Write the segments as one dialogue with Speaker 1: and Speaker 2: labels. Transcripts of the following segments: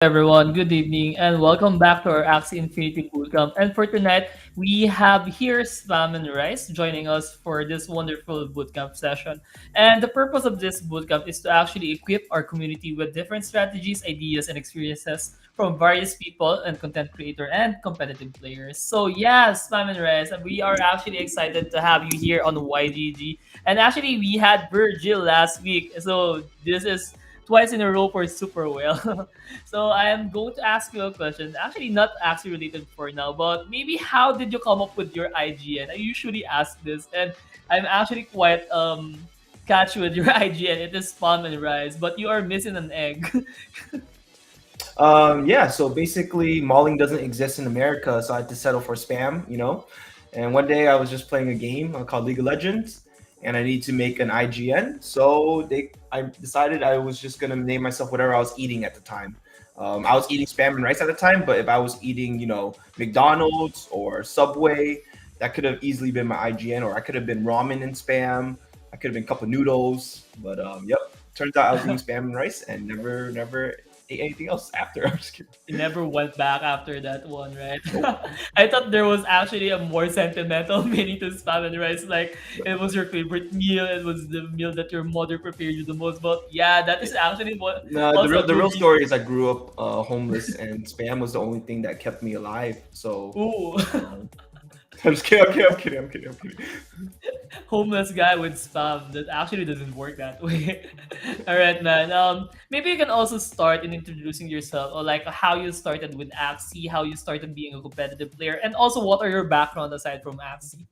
Speaker 1: everyone. Good evening, and welcome back to our Axie Infinity Bootcamp. And for tonight, we have here Spam and Rice joining us for this wonderful bootcamp session. And the purpose of this bootcamp is to actually equip our community with different strategies, ideas, and experiences from various people and content creator and competitive players. So yeah, Spam and Rice, we are actually excited to have you here on YGG. And actually, we had Virgil last week, so this is twice in a row for super well. So I am going to ask you a question. Actually, not actually related for now, but maybe how did you come up with your IGN? I usually ask this, and I'm actually quite catch with your IGN. It is spam and rice, but you are missing an egg.
Speaker 2: Yeah, so basically, mauling doesn't exist in America, so I had to settle for spam. And one day I was just playing a game called League of Legends, and I need to make an IGN. I decided I was just gonna name myself whatever I was eating at the time. I was eating spam and rice at the time, but if I was eating, McDonald's or Subway, that could have easily been my IGN, or I could have been ramen and spam. I could have been cup of noodles, but yep. Turns out I was eating spam and rice and never ate anything else after. I'm just kidding.
Speaker 1: You never went back after that one, right?
Speaker 2: Nope.
Speaker 1: I thought there was actually a more sentimental meaning to spam and rice. Like it was your favorite meal. It was the meal that your mother prepared you the most. But yeah, that is actually what
Speaker 2: No, the
Speaker 1: also
Speaker 2: real
Speaker 1: a
Speaker 2: the
Speaker 1: good
Speaker 2: real
Speaker 1: reason.
Speaker 2: story is I grew up homeless, and spam was the only thing that kept me alive. So
Speaker 1: Ooh.
Speaker 2: um, I'm just kidding. I'm kidding.
Speaker 1: Homeless guy with spam. That actually doesn't work that way. All right, man. Maybe you can also start in introducing yourself, or like how you started with Axie, how you started being a competitive player, and also what are your background aside from Axie.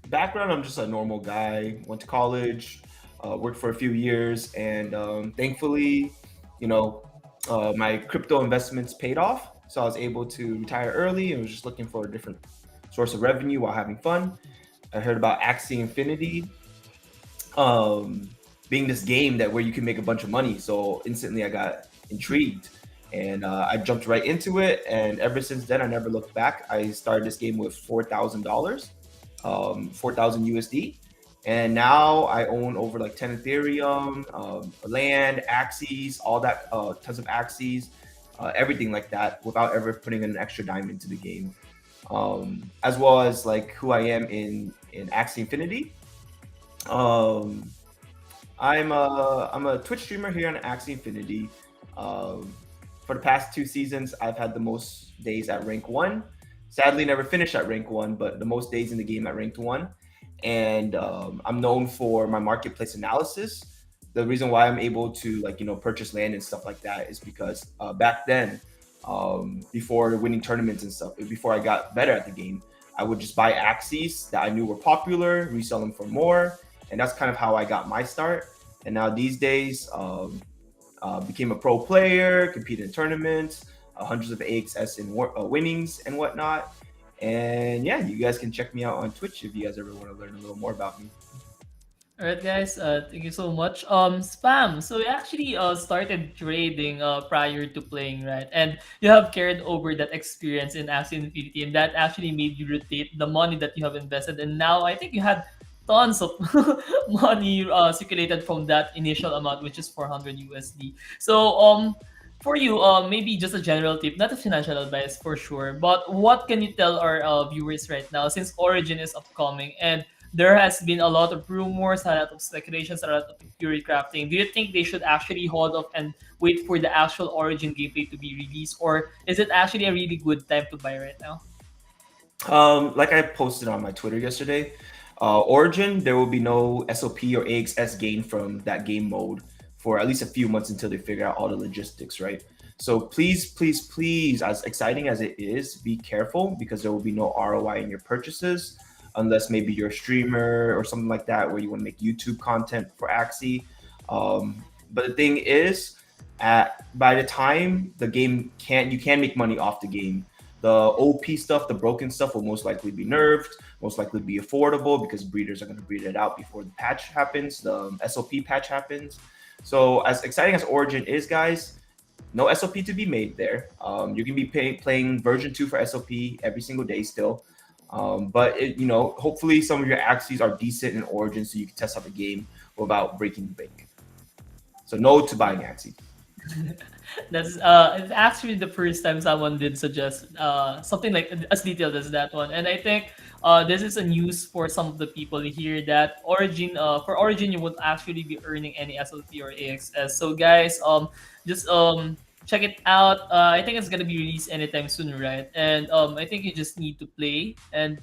Speaker 2: Background: I'm just a normal guy. Went to college, worked for a few years, and thankfully, you know, my crypto investments paid off. So I was able to retire early and was just looking for a different source of revenue while having fun. I heard about Axie Infinity, um, being this game that where you can make a bunch of money. So instantly I got intrigued, and I jumped right into it. And ever since then, I never looked back. I started this game with $4,000, 4,000 USD. And now I own over like 10 Ethereum, land, Axies, all that, tons of Axies, everything like that without ever putting an extra dime into the game. As well as like who I am in Axie Infinity. Um, I'm a Twitch streamer here on Axie Infinity. Um, for the past two seasons, I've had the most days at rank one. Sadly, never finished at rank one, but the most days in the game at ranked one. And I'm known for my marketplace analysis. The reason why I'm able to purchase land and stuff like that is because back then, before winning tournaments and stuff, before I got better at the game, I would just buy Axies that I knew were popular, resell them for more, and that's kind of how I got my start. And now these days, became a pro player, competed in tournaments, hundreds of AXS in winnings and whatnot. And yeah, you guys can check me out on Twitch if you guys ever want to learn a little more about me.
Speaker 1: All right, guys. Thank you so much. Spam. So you actually started trading prior to playing, right? And you have carried over that experience in Axie Infinity, and that actually made you rotate the money that you have invested. And now I think you had tons of money circulated from that initial amount, which is 400 USD. So for you, maybe just a general tip, not a financial advice for sure, but what can you tell our viewers right now since Origin is upcoming and there has been a lot of rumors, a lot of speculations, a lot of theory crafting. Do you think they should actually hold off and wait for the actual Origin gameplay to be released, or is it actually a really good time to buy right now?
Speaker 2: Like I posted on my Twitter yesterday, Origin, there will be no SOP or AXS gain from that game mode for at least a few months until they figure out all the logistics, right? So please, as exciting as it is, be careful because there will be no ROI in your purchases unless maybe you're a streamer or something like that where you want to make YouTube content for Axie. But the thing is, by the time the game you can make money off the game. The OP stuff, the broken stuff will most likely be nerfed, most likely be affordable because breeders are going to breed it out before the patch happens, the SOP patch happens. So as exciting as Origin is, guys, no SOP to be made there. You can be playing version 2 for SOP every single day still. But hopefully some of your Axies are decent in Origin so you can test out the game without breaking the bank. So no to buying Axie.
Speaker 1: It's actually the first time someone did suggest something like as detailed as that one, and I think this is a news for some of the people here that Origin for Origin you won't actually be earning any SLP or AXS. So guys, just check it out. I think it's gonna be released anytime soon, right? And I think you just need to play and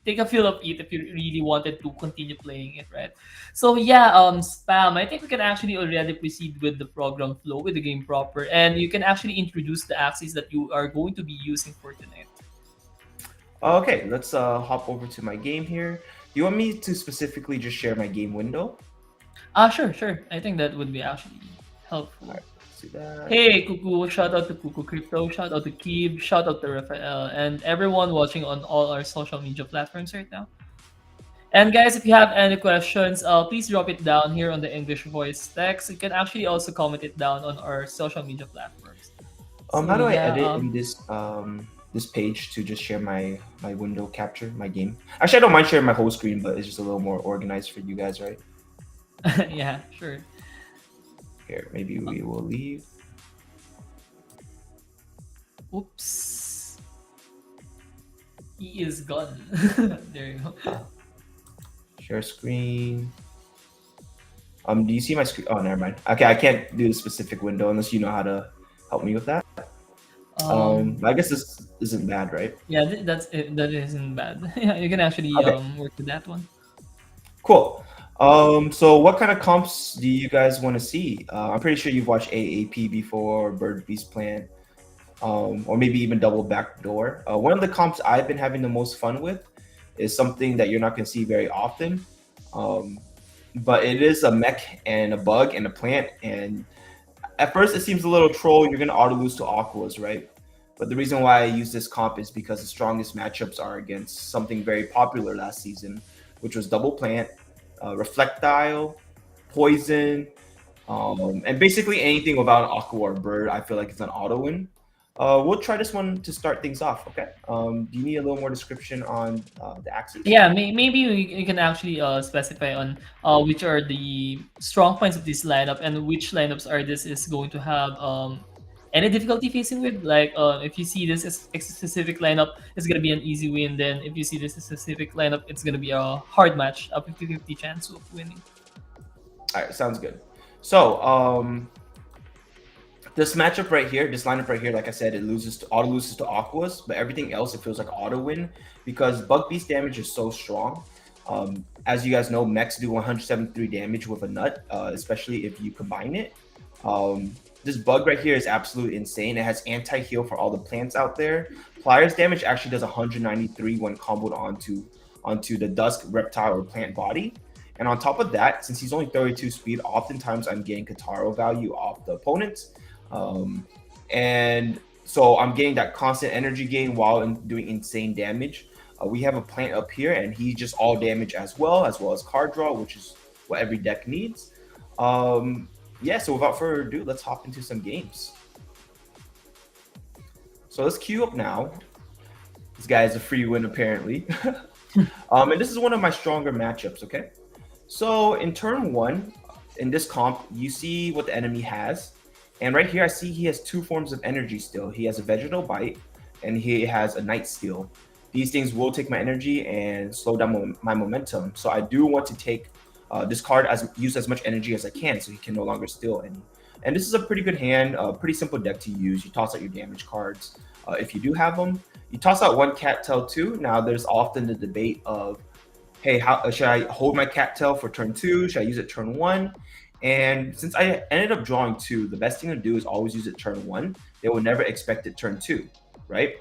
Speaker 1: take a feel of it if you really wanted to continue playing it, right? So yeah, spam. I think we can actually already proceed with the program flow with the game proper, and you can actually introduce the axes that you are going to be using for tonight.
Speaker 2: Okay, let's hop over to my game here. Do you want me to specifically just share my game window?
Speaker 1: Sure, sure. I think that would be actually
Speaker 2: All
Speaker 1: helpful.
Speaker 2: right, let's do that.
Speaker 1: Hey, Kuku! Shout out to Kuku Crypto. Shout out to Keeb. Shout out to Rafael and everyone watching on all our social media platforms right now. And guys, if you have any questions, please drop it down here on the English voice text. You can actually also comment it down on our social media platforms. So
Speaker 2: How do I
Speaker 1: yeah,
Speaker 2: edit in this page to just share my window capture my game? Actually, I don't mind sharing my whole screen, but it's just a little more organized for you guys, right?
Speaker 1: yeah, sure.
Speaker 2: Here, maybe we will leave.
Speaker 1: Oops, he is gone. There you go.
Speaker 2: Uh, Share screen. Do you see my screen? Oh, never mind. Okay, I can't do the specific window unless you know how to help me with that.
Speaker 1: Um,
Speaker 2: I guess this isn't bad, right?
Speaker 1: yeah, that's it. That isn't bad. Yeah, you can actually
Speaker 2: Okay,
Speaker 1: work with that one.
Speaker 2: cool. So what kind of comps do you guys want to see? I'm pretty sure you've watched AAP before, Bird Beast Plant, or maybe even Double Backdoor. One of the comps I've been having the most fun with is something that you're not going to see very often. Um, but it is a mech and a bug and a plant. And at first, it seems a little troll. You're going to auto lose to Aquas, right? But the reason why I use this comp is because the strongest matchups are against something very popular last season, which was Double Plant, Reflectile, Poison, and basically anything without an Aqua or Bird. I feel like it's an auto win. We'll try this one to start things off. Okay. Do you need a little more description on the axes?
Speaker 1: Yeah, maybe we can actually specify on which are the strong points of this lineup and which lineups are this is going to have any difficulty facing with. Like if you see this as a specific lineup, it's gonna be an easy win. Then if you see this as a specific lineup, it's gonna be a hard match, a 50-50 chance of winning.
Speaker 2: All right, sounds good. So, this matchup right here, this lineup right here, like I said, it auto loses to Aquas, but everything else it feels like auto win because Bug Beast damage is so strong. As you guys know, mechs do 173 damage with a nut, especially if you combine it. This bug right here is absolutely insane. It has anti-heal for all the plants out there. Pliers damage actually does 193 when comboed onto the Dusk reptile or plant body. And on top of that, since he's only 32 speed, oftentimes I'm getting Kataro value off the opponents. Um, and so I'm getting that constant energy gain while doing insane damage. We have a plant up here, and he's just all damage as well as card draw, which is what every deck needs. Yeah, so without further ado, let's hop into some games. So let's queue up now. This guy is a free win, apparently. And this is one of my stronger matchups, okay? So in turn one, in this comp, you see what the enemy has. And right here, I see he has two forms of energy still. He has a Vegetal Bite, and he has a Night Steal. These things will take my energy and slow down my momentum. So I do want to take this card use as much energy as I can, so he can no longer steal any. And this is a pretty good hand, pretty simple deck to use. You toss out your damage cards if you do have them. You toss out one Cattail too. Now there's often the debate of, hey, how should I hold my Cattail for turn two? Should I use it turn one? And since I ended up drawing two, the best thing to do is always use it turn one. They will never expect it turn two, right?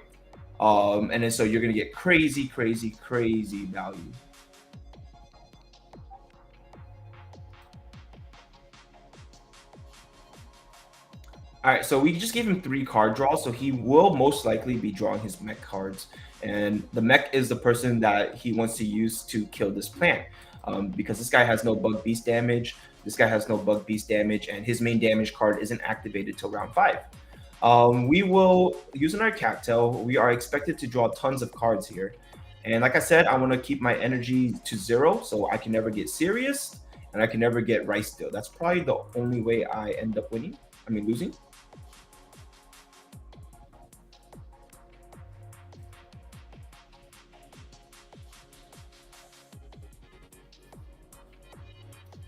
Speaker 2: And then so you're gonna get crazy, crazy, crazy value. All right, so we just gave him 3 card draws, so he will most likely be drawing his mech cards. And the mech is the person that he wants to use to kill this plant. Because this guy has no bug beast damage, this guy has no bug beast damage, and his main damage card isn't activated till round 5. We will, using our cattail, we are expected to draw tons of cards here. And like I said, I want to keep my energy to 0, so I can never get serious, and I can never get rice still. That's probably the only way I end up winning. I mean, losing.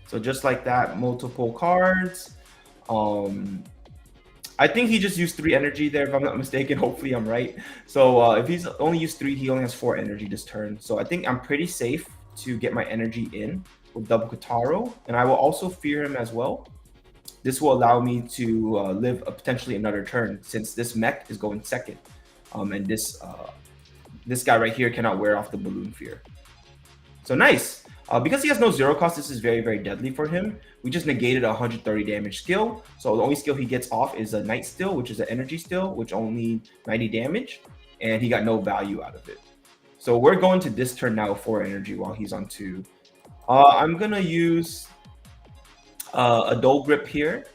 Speaker 2: So just like that, multiple cards. Um, I think he just used 3 energy there, if I'm not mistaken. Hopefully, I'm right. So if he's only used 3, he only has 4 energy this turn. So I think I'm pretty safe to get my energy in with double Kataro, and I will also fear him as well. This will allow me to live potentially another turn since this mech is going second, and this guy right here cannot wear off the balloon fear. So nice. Because he has no zero cost, this is very, very deadly for him. We just negated a 130 damage skill. So the only skill he gets off is a Night Still, which is an energy still, which only 90 damage. And he got no value out of it. So we're going to this turn now 4 energy while he's on 2. I'm going to use a Dull Grip here.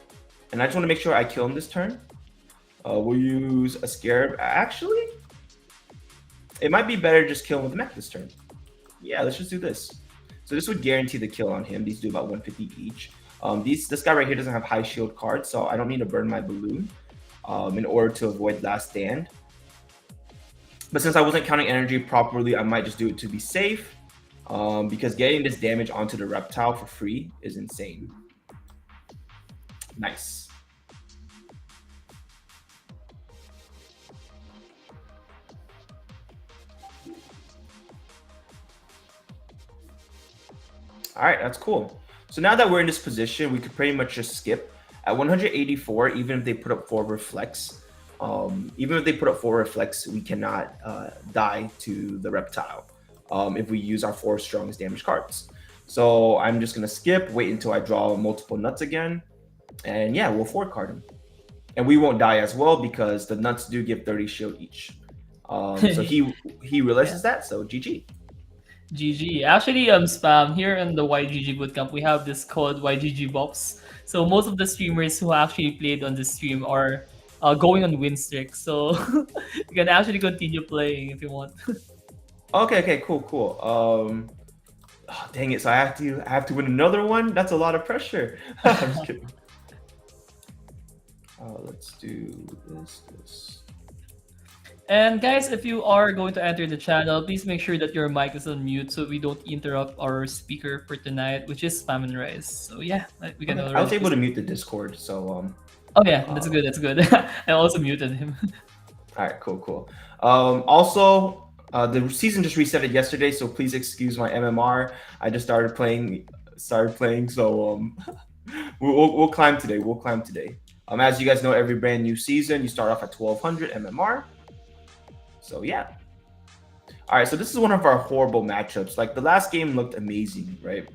Speaker 2: And I just want to make sure I kill him this turn. We'll use a Scarab. Actually, it might be better just kill him with Mech this turn. Yeah, let's just do this. So this would guarantee the kill on him. These do about 150 each. This guy right here doesn't have high shield cards, so I don't need to burn my balloon in order to avoid last stand. But since I wasn't counting energy properly, I might just do it to be safe, because getting this damage onto the reptile for free is insane. Nice. All right, that's cool. So now that we're in this position, we could pretty much just skip. At 184, even if they put up 4 reflects, we cannot die to the reptile if we use our 4 strongest damage cards. So I'm just gonna skip, wait until I draw multiple nuts again, and yeah, we'll 4 card him. And we won't die as well because the nuts do give 30 shield each. So he realizes that, so GG.
Speaker 1: GG. Actually, spam here in the YGG bootcamp, we have this called YGG box. So most of the streamers who actually played on the stream are going on win streak. So you can actually continue playing if you want.
Speaker 2: Okay, cool. Oh, dang it! So I have to win another one. That's a lot of pressure. I'm just kidding. Let's do this.
Speaker 1: And guys, if you are going to enter the channel, please make sure that your mic is on mute so we don't interrupt our speaker for tonight, which is Spam and Rice. So yeah, we can
Speaker 2: Okay. I was
Speaker 1: already.
Speaker 2: able to mute the Discord, so
Speaker 1: Oh yeah, that's
Speaker 2: uh,
Speaker 1: good. That's good. I also muted him.
Speaker 2: all right, cool. Also, the season just resetted yesterday, so please excuse my MMR. I just started playing, so we'll climb today. As you guys know, every brand new season, you start off at 1200 MMR. So yeah. All right, so this is one of our horrible matchups. Like the last game looked amazing, right?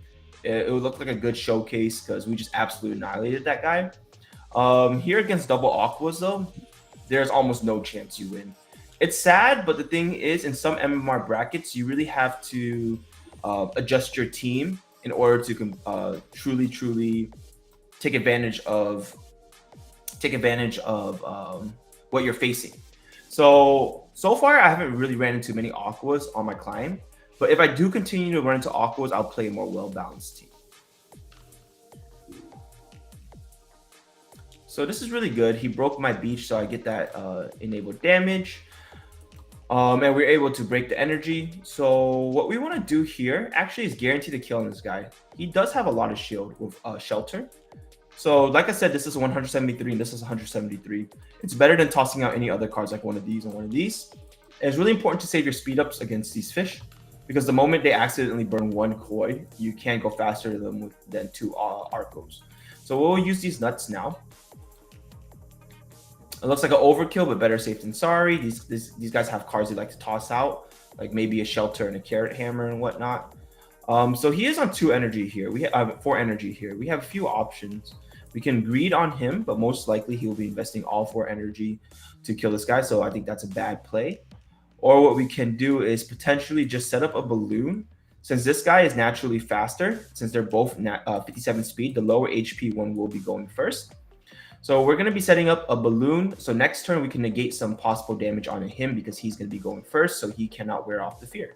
Speaker 2: It looked like a good showcase because we just absolutely annihilated that guy. Here against double Aquas, though, there's almost no chance you win. It's sad, but the thing is, in some MMR brackets, you really have to adjust your team in order to truly take advantage of what you're facing. So far, I haven't really ran into many Aquas on my climb, but if I do continue to run into Aquas, I'll play a more well-balanced team. So this is really good. He broke my beach, so I get that enabled damage. And we're able to break the energy. So what we want to do here actually is guarantee the kill on this guy. He does have a lot of shield with shelter. So like I said, this is 173 and this is 173. It's better than tossing out any other cards like one of these and one of these. And it's really important to save your speed ups against these fish because the moment they accidentally burn 1 koi, you can't go faster than 2 Arcos. So we'll use these nuts now. It looks like an overkill, but better safe than sorry. These guys have cards they like to toss out, like maybe a shelter and a carrot hammer and whatnot. So he is on 2 energy here. We have 4 energy here. We have a few options. We can greed on him, but most likely he will be investing all 4 energy to kill this guy. So I think that's a bad play. Or what we can do is potentially just set up a balloon. Since this guy is naturally faster, since they're both 57 speed, the lower HP one will be going first. So we're going to be setting up a balloon. So next turn, we can negate some possible damage on him because he's going to be going first, so he cannot wear off the fear.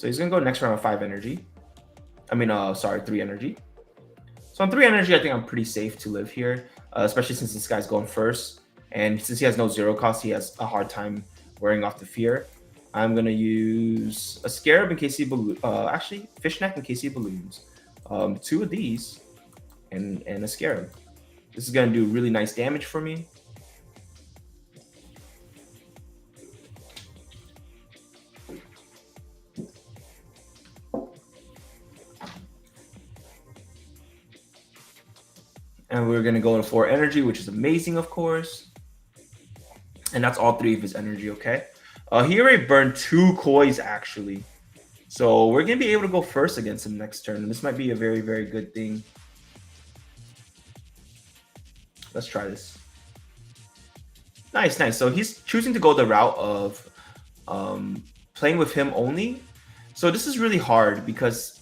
Speaker 2: So he's gonna go next round with 5 energy. I mean, sorry, 3 energy. So on 3 energy, I think I'm pretty safe to live here, especially since this guy's going first. And since he has no zero cost, he has a hard time wearing off the fear. I'm gonna use a scarab in case he actually fishneck in case he balloons. 2 of these and a scarab. This is gonna do really nice damage for me. And we're gonna go in 4 energy, which is amazing, of course. And that's all 3 of his energy, okay? He already burned 2 kois, actually. So we're gonna be able to go first against him next turn. And this might be a very, very good thing. Let's try this. Nice, nice. So he's choosing to go the route of playing with him only. So this is really hard because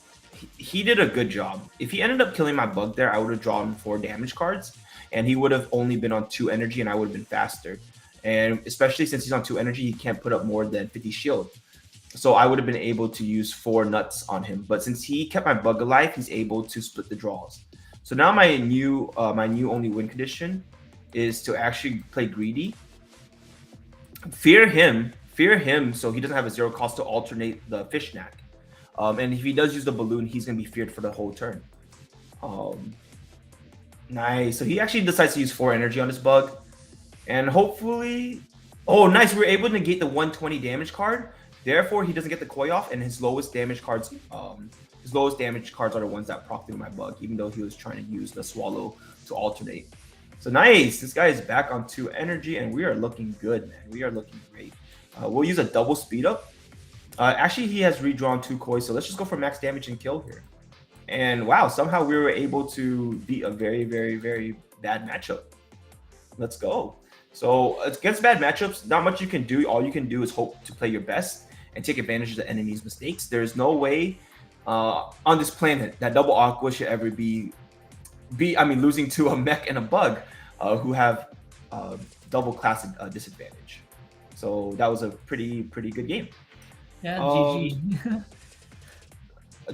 Speaker 2: he did a good job. If he ended up killing my bug there, I would have drawn 4 damage cards, and he would have only been on 2 energy, and I would have been faster. And especially since he's on 2 energy, he can't put up more than 50 shield. So I would have been able to use 4 nuts on him. But since he kept my bug alive, he's able to split the draws. So now my new only win condition is to actually play greedy. Fear him, so he doesn't have a 0 cost to alternate the fishneck. And if he does use the balloon, he's gonna be feared for the whole turn. Nice. So he actually decides to use 4 energy on his bug. And hopefully, oh, nice. We were able to negate the 120 damage card. Therefore, he doesn't get the koi off, and his lowest damage cards are the ones that procced my bug, even though he was trying to use the swallow to alternate. So nice. This guy is back on 2 energy, and we are looking good, man. We are looking great. We'll use a double speed up. Actually, he has redrawn 2 koi, so let's just go for max damage and kill here. And wow, somehow we were able to beat a very, very, very bad matchup. Let's go. So against bad matchups, not much you can do. All you can do is hope to play your best and take advantage of the enemy's mistakes. There's no way on this planet that double Aqua should ever be losing to a mech and a bug who have double class disadvantage. So that was a pretty good game.
Speaker 1: Yeah, GG.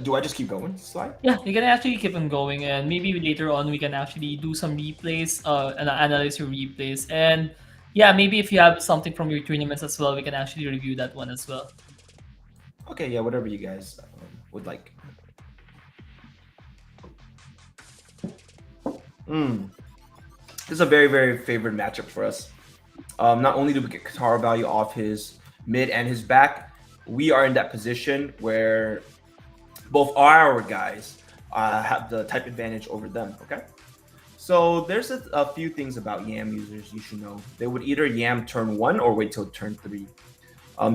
Speaker 2: Do I just keep going, Slide?
Speaker 1: Yeah, you can actually keep on going, and maybe later on we can actually do some replays and analyze your replays. And yeah, maybe if you have something from your tournaments as well, we can actually review that one as well.
Speaker 2: Okay, yeah, whatever you guys would like. This is a very, very favorite matchup for us. Not only do we get Katara value off his mid and his back, we are in that position where both our guys have the type advantage over them, okay? So there's a few things about Yam users you should know. They would either Yam turn 1 or wait till turn 3.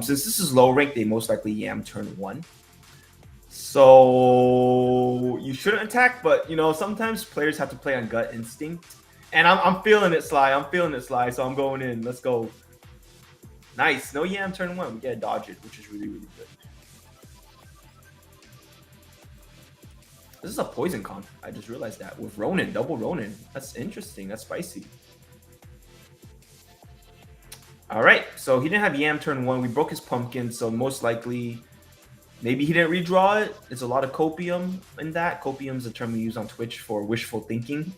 Speaker 2: Since this is low rank, they most likely Yam turn 1. So you shouldn't attack, but you know, sometimes players have to play on gut instinct. And I'm feeling it, Sly. I'm feeling it, Sly. So I'm going in. Let's go. Nice. No Yam turn 1. We get a dodge it, which is really, really good. This is a poison comp. I just realized that with Ronin, double Ronin. That's interesting. That's spicy. All right. So he didn't have Yam turn 1. We broke his pumpkin. So most likely, maybe he didn't redraw it. It's a lot of copium in that. Copium is a term we use on Twitch for wishful thinking.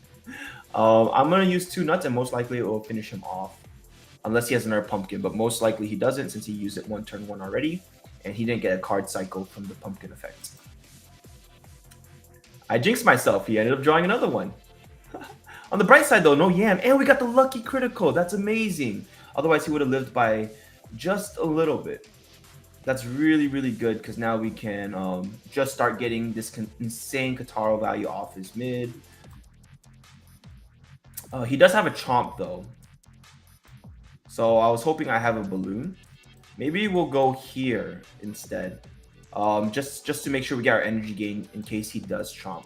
Speaker 2: I'm going to use 2 nuts, and most likely it will finish him off. Unless he has another pumpkin. But most likely he doesn't, since he used it turn 1 already. And he didn't get a card cycle from the pumpkin effect. I jinxed myself. He ended up drawing another one. On the bright side, though, no Yam. And we got the lucky critical. That's amazing. Otherwise, he would have lived by just a little bit. That's really, really good because now we can just start getting this insane Kataro value off his mid. He does have a Chomp, though. So I was hoping I have a Balloon. Maybe we'll go here instead. Just to make sure we get our energy gain in case he does Chomp.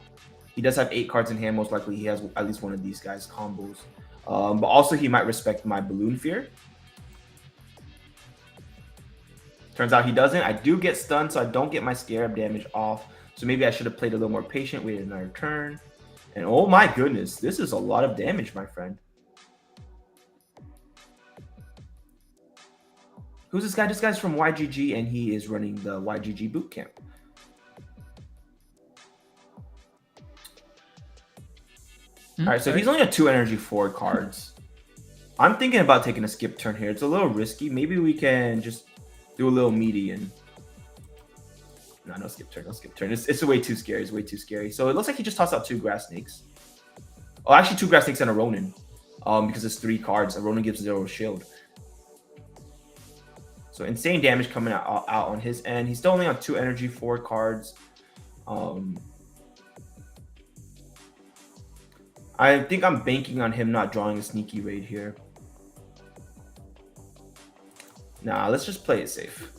Speaker 2: He does have 8 cards in hand. Most likely he has at least one of these guys combos. But also he might respect my Balloon Fear. Turns out he doesn't. I do get stunned, so I don't get my Scarab damage off. So maybe I should have played a little more patient, waited another turn. And oh my goodness, this is a lot of damage, my friend. Who's this guy? This guy's from YGG, and he is running the YGG Bootcamp. All right, so
Speaker 1: Sorry.
Speaker 2: he's only got 2 energy 4 cards. I'm thinking about taking a skip turn here. It's a little risky. Maybe we can just do a little median. No, no skip turn, no skip turn. It's way too scary. It's way too scary. So it looks like he just tossed out 2 grass snakes. Oh, actually 2 grass snakes and a Ronin. Because it's 3 cards. A Ronin gives 0 shield. So insane damage coming out on his end. He's still only on 2 energy 4 cards. I think I'm banking on him not drawing a sneaky raid here. Nah, let's just play it safe.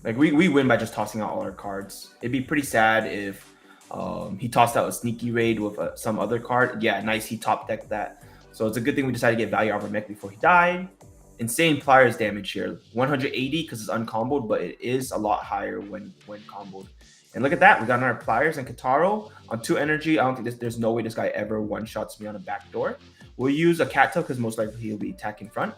Speaker 2: Like we win by just tossing out all our cards. It'd be pretty sad if he tossed out a sneaky raid with some other card. Yeah, nice. He top decked that. So it's a good thing we decided to get value out of our mech before he died. Insane pliers damage here. 180 because it's uncomboed, but it is a lot higher when comboed. And look at that. We got our pliers and Kataro on 2 energy. I don't think there's no way this guy ever one-shots me on a backdoor. We'll use a cattail because most likely he'll be attacking front.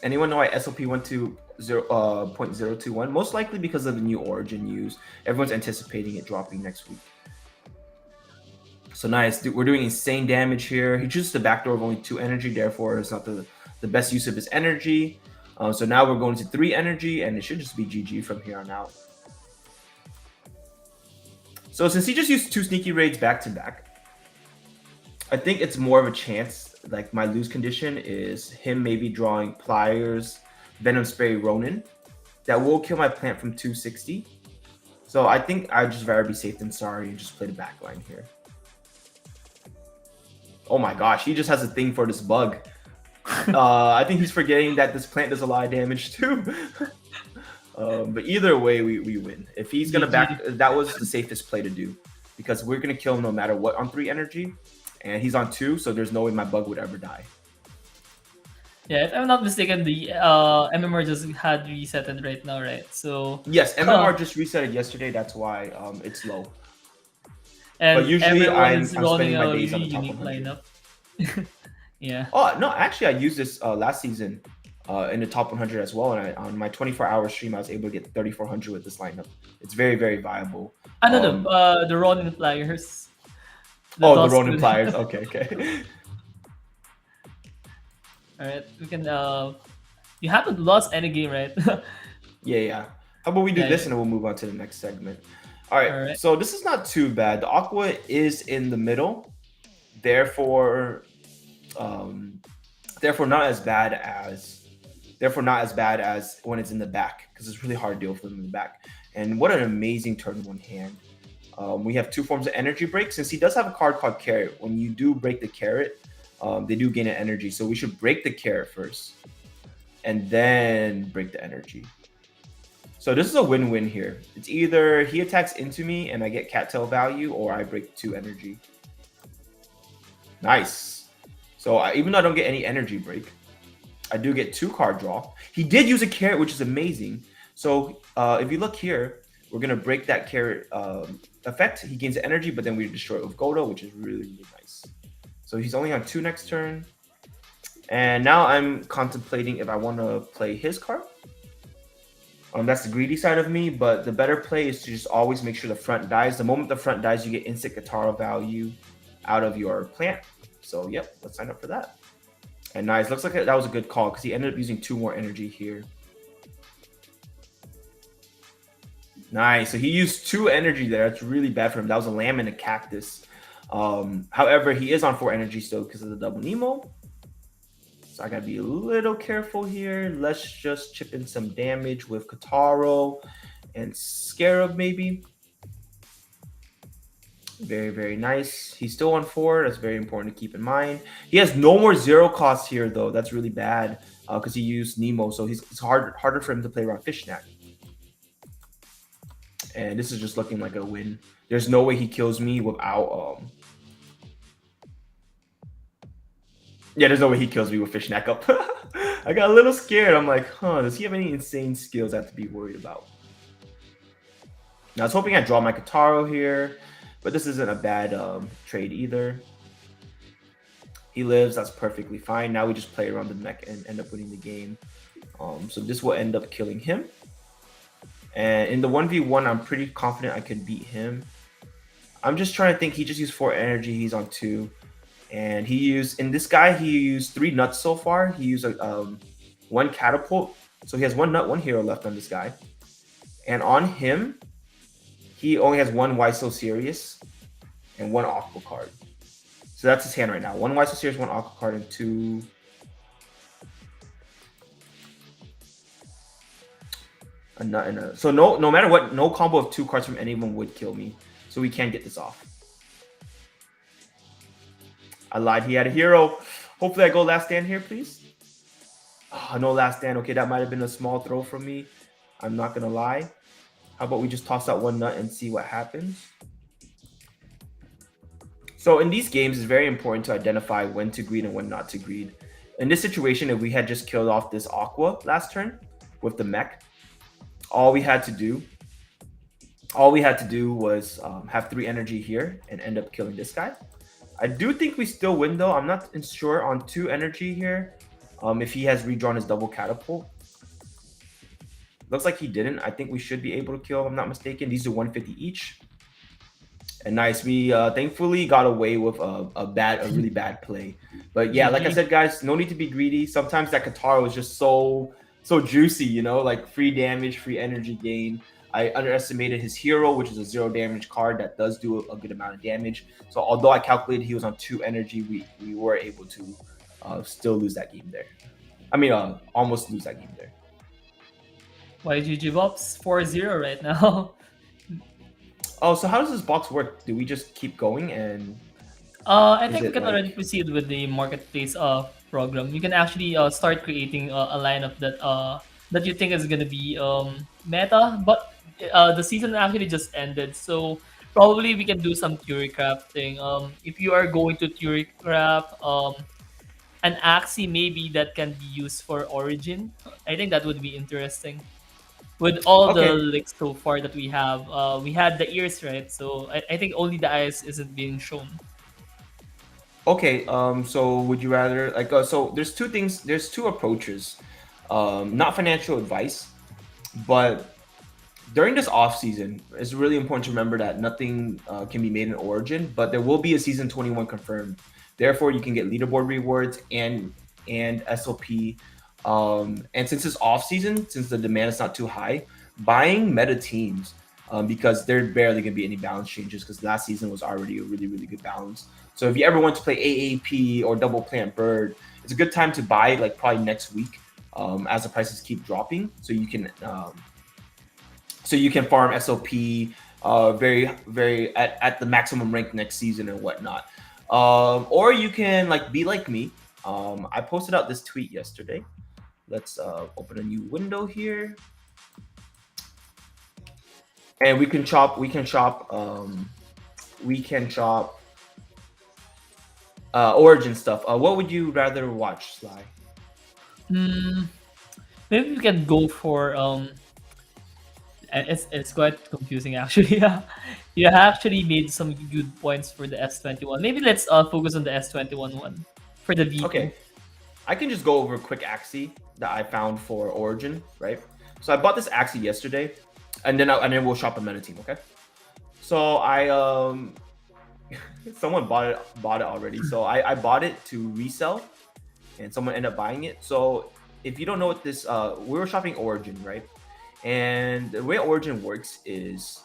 Speaker 2: Anyone know why SLP went to 0.021? Most likely because of the new origin news. Everyone's anticipating it dropping next week. So nice. We're doing insane damage here. He chooses the backdoor of only 2 energy, therefore it's not the best use of his energy. So now we're going to 3 energy, and it should just be GG from here on out. So since he just used 2 sneaky raids back to back, I think it's more of a chance. Like my lose condition is him maybe drawing pliers, venom spray, Ronin. That will kill my plant from 260. So I think I'd just rather be safe than sorry and just play the back line here. Oh my gosh, he just has a thing for this bug. I think he's forgetting that this plant does a lot of damage too. But either way, we win. If he's gonna back, that was the safest play to do because we're gonna kill him no matter what on 3 energy, and he's on 2, so there's no way my bug would ever die.
Speaker 1: Yeah, if I'm not mistaken, the MMR just had resetted right now, right? So
Speaker 2: yes, MMR just resetted yesterday. That's why it's low.
Speaker 1: And
Speaker 2: but usually I'm
Speaker 1: running
Speaker 2: spending
Speaker 1: a
Speaker 2: my days on
Speaker 1: really
Speaker 2: the top
Speaker 1: unique
Speaker 2: 100.
Speaker 1: lineup. Yeah.
Speaker 2: Oh no, actually I used this last season in the top 100 as well, and on my 24-hour stream I was able to get 3,400 with this lineup. It's very, very viable.
Speaker 1: I know the Ronin pliers.
Speaker 2: The Ronin pliers. Okay.
Speaker 1: All right, we can. You haven't lost any game, right?
Speaker 2: yeah. How about we do this and then we'll move on to the next segment. All right. So this is not too bad. The Aqua is in the middle, therefore not as bad as when it's in the back, because it's really hard to deal with them in the back. And what an amazing turn 1 hand. We have 2 forms of energy break. Since he does have a card called Carrot, when you do break the Carrot, they do gain an energy. So we should break the Carrot first and then break the energy. So this is a win-win here. It's either he attacks into me and I get cattail value, or I break 2 energy. Nice. So even though I don't get any energy break, I do get 2 card draw. He did use a Carrot, which is amazing. So if you look here, we're going to break that Carrot effect. He gains energy, but then we destroy it with Godo, which is really, really nice. So he's only on 2 next turn. And now I'm contemplating if I want to play his card. That's the greedy side of me, but the better play is to just always make sure the front dies. The moment the front dies, you get instant Katara value out of your plant. So, yep, let's sign up for that. And nice. Looks like that was a good call because he ended up using 2 more energy here. Nice. So he used 2 energy there. That's really bad for him. That was a lamb and a cactus. However, he is on 4 energy still because of the double Nemo. So I gotta be a little careful here. Let's just chip in some damage with Kataro and Scarab maybe. Very, very nice. He's still on 4. That's very important to keep in mind. He has no more 0 cost here though. That's really bad because he used Nemo. So it's harder for him to play around Fishnet. And this is just looking like a win. There's no way he kills me without yeah, there's no way he kills me with Fishneck up. I got a little scared. I'm like, does he have any insane skills I have to be worried about? Now, I was hoping I'd draw my Kataro here, but this isn't a bad trade either. He lives. That's perfectly fine. Now we just play around the mech and end up winning the game. So this will end up killing him. And in the 1v1, I'm pretty confident I could beat him. I'm just trying to think. He just used 4 energy. He's on 2. And he used, in this guy, he used 3 nuts so far. He used 1 catapult. So he has 1 nut, 1 hero left on this guy. And on him, he only has 1 Why So Serious and 1 Aqua card. So that's his hand right now. 1 Why So Serious, 1 Aqua card, and 2 a nut and a. So no matter what, no combo of 2 cards from anyone would kill me. So we can't get this off. I lied. He had a hero. Hopefully I go last stand here, please. Oh, no last stand. Okay, that might have been a small throw from me. I'm not gonna lie. How about we just toss out 1 nut and see what happens? So in these games, it's very important to identify when to greed and when not to greed. In this situation, if we had just killed off this Aqua last turn with the mech, all we had to do was have 3 energy here and end up killing this guy. I do think we still win though. I'm not sure on 2 energy here. If he has redrawn his double catapult. Looks like he didn't. I think we should be able to kill, if I'm not mistaken. These are 150 each. And nice. We thankfully got away with a really bad play. But yeah, like I said, guys, no need to be greedy. Sometimes that Katara was just so juicy, you know, like free damage, free energy gain. I underestimated his hero, which is a 0 damage card that does do a good amount of damage. So although I calculated he was on 2 energy, we were able to still lose that game there. I mean, almost lose that game there.
Speaker 1: YGG Vops 4-0 right now.
Speaker 2: Oh, so how does this box work? Do we just keep going and
Speaker 1: I
Speaker 2: is
Speaker 1: think we
Speaker 2: it
Speaker 1: can already
Speaker 2: like
Speaker 1: proceed with the marketplace program. You can actually start creating a lineup that you think is gonna be meta, but the season actually just ended, so probably we can do some theory crafting. If you are going to theory craft an Axie maybe that can be used for Origin, I think that would be interesting. With all the
Speaker 2: okay?
Speaker 1: leaks so far that we had the ears, right? So I think only the eyes isn't being shown.
Speaker 2: Okay, so would you rather like so there's 2 things, there's 2 approaches. Not financial advice, but during this off season, it's really important to remember that nothing can be made in Origin, but there will be a season 21 confirmed. Therefore, you can get leaderboard rewards and SOP. And since it's off season, since the demand is not too high, buying meta teams because there barely gonna be any balance changes because last season was already a really good balance. So if you ever want to play AAP or double plant bird, it's a good time to buy like probably next week as the prices keep dropping, so you can farm SOP very at the maximum rank next season and whatnot. Or you can like be like me. I posted out this tweet yesterday. Let's open a new window here, and we can chop Origin stuff. What would you rather watch, Sly?
Speaker 1: Hmm, maybe we can go for it's quite confusing actually. You actually made some good points for the S21. Maybe let's focus on the S21 one for the V2.
Speaker 2: Okay, I can just go over a quick Axie that I found for Origin, right? So I bought this Axie yesterday, and then we'll shop a meta team, okay? So I someone bought it already. So I bought it to resell, and someone ended up buying it. So if you don't know what this, we were shopping Origin, right? And the way Origin works is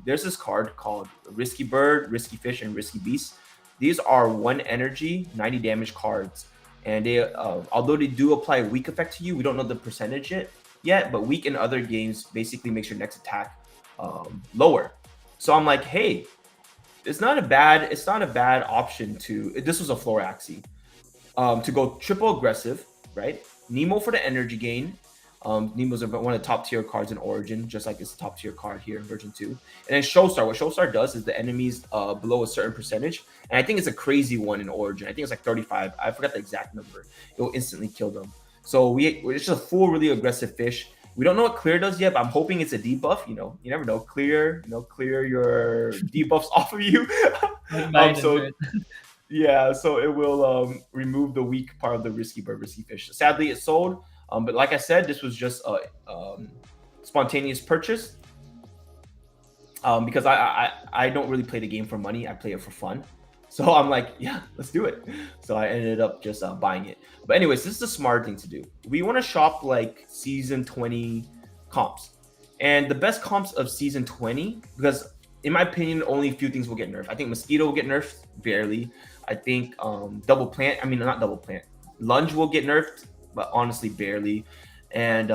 Speaker 2: there's this card called Risky Bird, Risky Fish, and Risky Beast. These are 1 energy, 90 damage cards, and they although they do apply a weak effect to you, we don't know the percentage yet. But weak in other games basically makes your next attack lower. So I'm like, hey, it's not a bad option to. This was a floor Axie to go triple aggressive, right? Nemo for the energy gain. Nemo's one of the top tier cards in Origin, just like it's a top tier card here in version 2. And then Showstar. What Showstar does is the enemies below a certain percentage, and I think it's a crazy one in Origin. I think it's like 35. I forgot the exact number. It will instantly kill them. So it's just a full, really aggressive fish. We don't know what clear does yet, but I'm hoping it's a debuff. You know, you never know. Clear your debuffs off of you.
Speaker 1: Like
Speaker 2: um,
Speaker 1: Biden,
Speaker 2: so
Speaker 1: right?
Speaker 2: Yeah, so it will remove the weak part of the risky bird, risky fish. Sadly, it sold, but like I said, this was just a spontaneous purchase because I don't really play the game for money. I play it for fun. So I'm like, yeah, let's do it. So I ended up just buying it. But anyways, this is a smart thing to do. We want to shop like season 20 comps, and the best comps of season 20, because in my opinion, only a few things will get nerfed. I think mosquito will get nerfed barely. I think double plant. I mean, not double plant. Lunge will get nerfed, but honestly, barely. And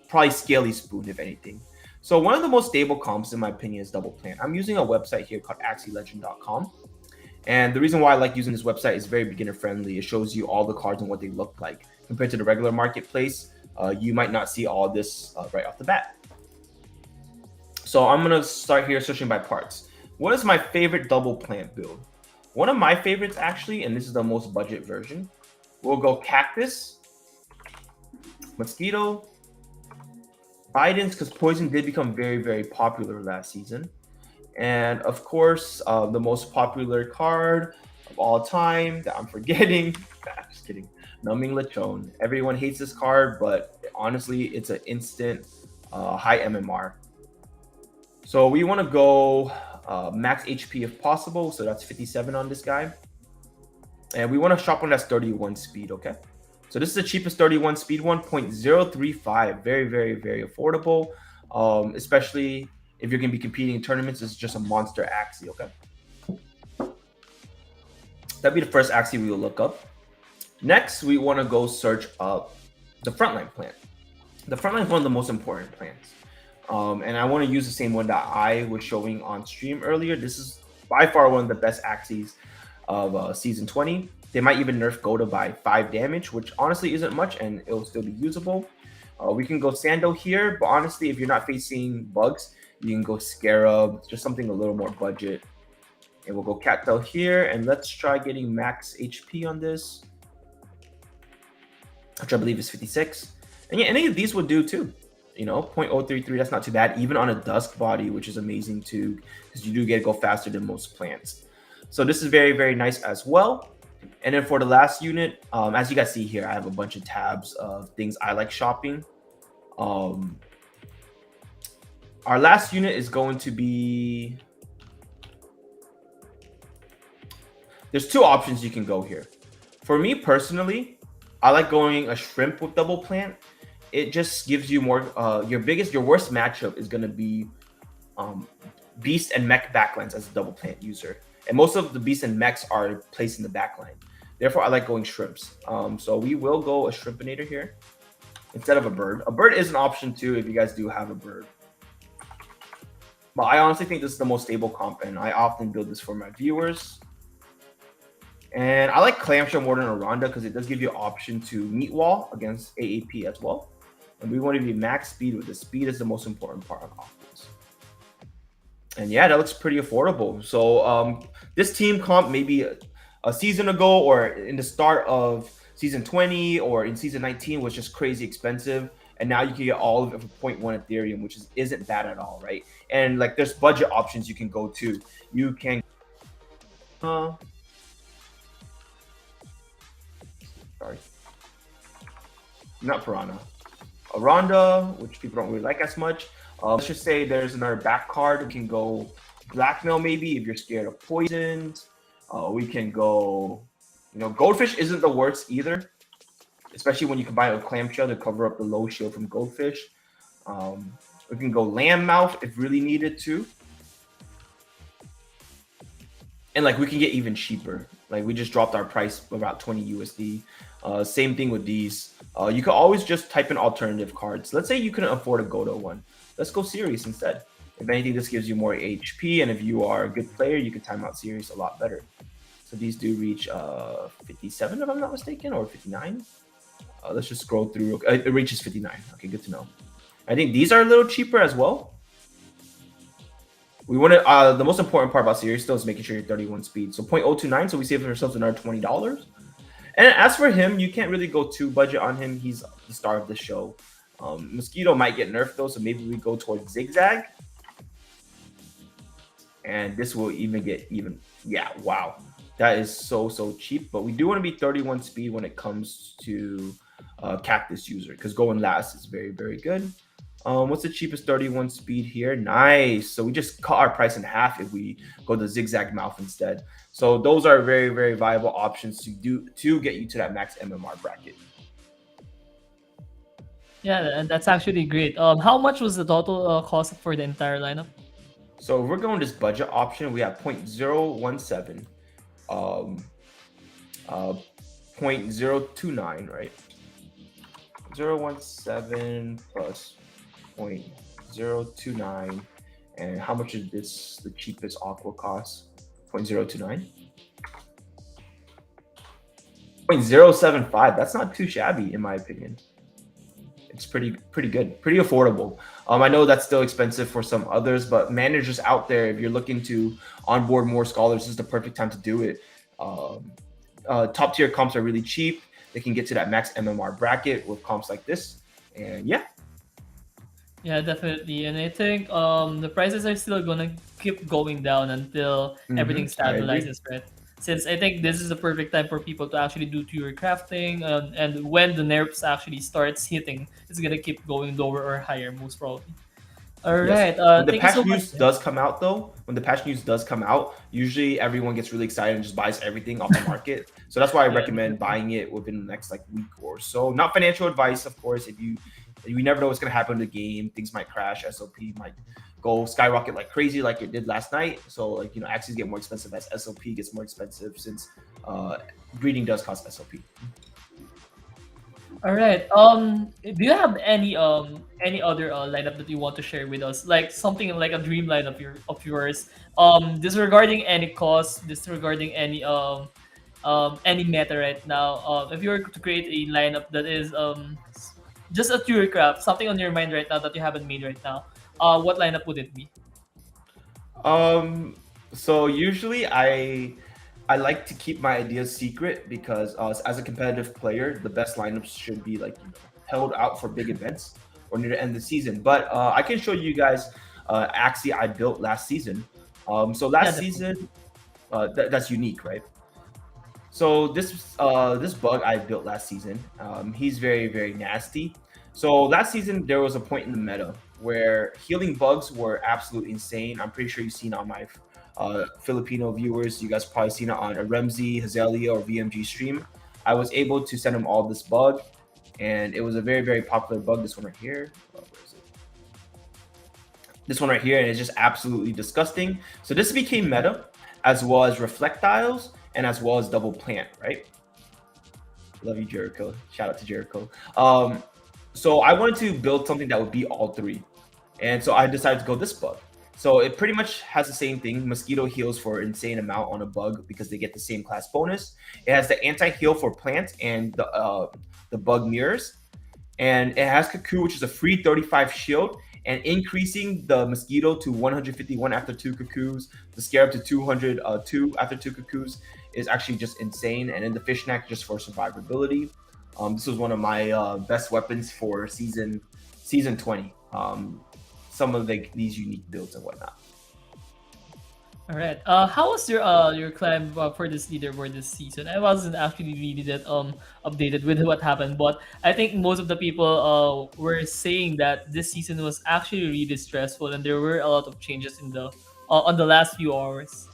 Speaker 2: probably scaly spoon, if anything. So one of the most stable comps, in my opinion, is double plant. I'm using a website here called AxieLegend.com. And the reason why I like using this website is very beginner friendly. It shows you all the cards and what they look like. Compared to the regular marketplace, you might not see all this right off the bat. So I'm going to start here searching by parts. What is my favorite double plant build? One of my favorites, actually, and this is the most budget version, we'll go Cactus, Mosquito, Biden's, because Poison did become very, very popular last season. And of course, the most popular card of all time that I'm forgetting. Just kidding. Numbing Lechon. Everyone hates this card, but honestly, it's an instant high MMR. So we want to go max HP if possible. So that's 57 on this guy. And we want to shop one that's 31 speed, okay? So this is the cheapest 31 speed one, 0.035. Very, very, very affordable. Especially if you're going to be competing in tournaments. It's just a monster Axie, okay? That'd be the first Axie we will look up. Next, we want to go search up the frontline plant. The frontline is one of the most important plants. And I want to use the same one that I was showing on stream earlier. This is by far one of the best Axies of season 20. They might even nerf Goda by 5 damage, which honestly isn't much, and it'll still be usable. We can go Sando here, but honestly, if you're not facing bugs, you can go Scarab, just something a little more budget. And we'll go Cattail here, and let's try getting max HP on this, which I believe is 56. And yeah, any of these would do too. You know, 0.033, that's not too bad, even on a Dusk body, which is amazing too, because you do get to go faster than most plants. So this is very, very nice as well. And then for the last unit, as you guys see here, I have a bunch of tabs of things I like shopping. Our last unit is going to be... There's two options you can go here. For me personally, I like going a shrimp with double plant. It just gives you more... your worst matchup is going to be Beast and Mech backlines as a double plant user. And most of the Beast and Mechs are placed in the backline. Therefore, I like going shrimps. So we will go a shrimpinator here instead of a bird. A bird is an option too if you guys do have a bird. But I honestly think this is the most stable comp, and I often build this for my viewers. And I like Clamshell more than Aranda because it does give you an option to meat wall against AAP as well. And we want to be max speed with the speed is the most important part of offense. And yeah, that looks pretty affordable. So this team comp maybe a season ago or in the start of season 20 or in season 19 was just crazy expensive. And now you can get all of it for 0.1 Ethereum, which isn't bad at all, right? And like there's budget options you can go to. You can sorry. Not Piranha. Aranda, which people don't really like as much. Let's just say there's another back card. We can go Blackmail maybe if you're scared of poisons. We can go, Goldfish isn't the worst either, especially when you combine it with Clamshell to cover up the low shield from Goldfish. We can go Lamb Mouth if really needed to. And like we can get even cheaper. Like we just dropped our price about 20 USD. Same thing with these. You can always just type in alternative cards. Let's say you couldn't afford a Godo one. Let's go Sirius instead. If anything, this gives you more HP, and if you are a good player, you can time out Sirius a lot better. So these do reach 57, if I'm not mistaken, or 59. Let's just scroll through. It reaches 59. Okay, good to know. I think these are a little cheaper as well. We want to. The most important part about Sirius still is making sure you're 31 speed. So 0.029. So we save ourselves another $20. And as for him, you can't really go too budget on him. He's the star of the show. Mosquito might get nerfed though, so maybe we go towards Zigzag. And this will even get even. Yeah, wow. That is so cheap. But we do want to be 31 speed when it comes to cactus user, because going last is very good. What's the cheapest 31 speed here? Nice. So we just cut our price in half if we go the zigzag mouth instead. So those are very viable options to get you to that max MMR bracket.
Speaker 1: Yeah, and that's actually great. How much was the total cost for the entire lineup?
Speaker 2: So if we're going this budget option, we have 0.017, um, 0.029, right? 0.017 plus 0.029. And how much is this, the cheapest Aqua cost? 0.029? 0.075. That's not too shabby, in my opinion. It's pretty good, pretty affordable. I know that's still expensive for some others, but managers out there, if you're looking to onboard more scholars, this is the perfect time to do it. Top tier comps are really cheap. They can get to that max MMR bracket with comps like this, and yeah.
Speaker 1: Yeah, definitely. And I think the prices are still gonna keep going down until everything
Speaker 2: I agree.
Speaker 1: stabilizes, right? Since I think this is the perfect time for people to actually do tier crafting, and when the nerfs actually starts hitting, it's gonna keep going lower or higher, most probably. All
Speaker 2: Yes.
Speaker 1: right.
Speaker 2: When the
Speaker 1: Thank you so
Speaker 2: patch
Speaker 1: much.
Speaker 2: news does come out, though, when the patch news does come out, usually everyone gets really excited and just buys everything off the market. So that's why I
Speaker 1: Yeah,
Speaker 2: recommend
Speaker 1: definitely.
Speaker 2: buying it within the next like week or so. Not financial advice, of course. If you never know what's gonna happen in the game, things might crash. SOP might go skyrocket like crazy, like it did last night. So like Axies get more expensive as SOP gets more expensive since uh, breeding does cost SOP.
Speaker 1: All right. Do you have any other lineup that you want to share with us? Like something like a dream line of yours. Disregarding any cost, disregarding any meta right now. If you were to create a lineup that is just a theory craft, something on your mind right now that you haven't made right now. What lineup would it be?
Speaker 2: Um, so usually I like to keep my ideas secret because as a competitive player, the best lineups should be like held out for big events or near the end of the season. But I can show you guys Axie I built last season. So
Speaker 1: Yeah,
Speaker 2: last
Speaker 1: definitely.
Speaker 2: season, that's unique, right? So this bug I built last season, he's very nasty. So last season there was a point in the meta where healing bugs were absolutely insane. I'm pretty sure you've seen on my Filipino viewers. You guys probably seen it on a Remzi, Hazelia, or VMG stream. I was able to send them all this bug, and it was a very popular bug. This one right here. Where is it? This one right here, and it's just absolutely disgusting. So this became meta, as well as reflectiles, and as well as double plant, right? Love you, Jericho. Shout out to Jericho. So I wanted to build something that would beat all three. And so I decided to go this bug. So it pretty much has the same thing. Mosquito heals for an insane amount on a bug because they get the same class bonus. It has the anti-heal for plants and the bug mirrors. And it has Cuckoo, which is a free 35 shield, and increasing the mosquito to 151 after two Cuckoos, the scarab to 202 after two Cuckoos is actually just insane. And then the fishneck just for survivability. This was one of my best weapons for season 20. Some of these unique builds and whatnot.
Speaker 1: All right. How was your climb for this leaderboard this season? I wasn't actually really that updated with what happened, but I think most of the people were saying that this season was actually really stressful, and there were a lot of changes in the on the last few hours.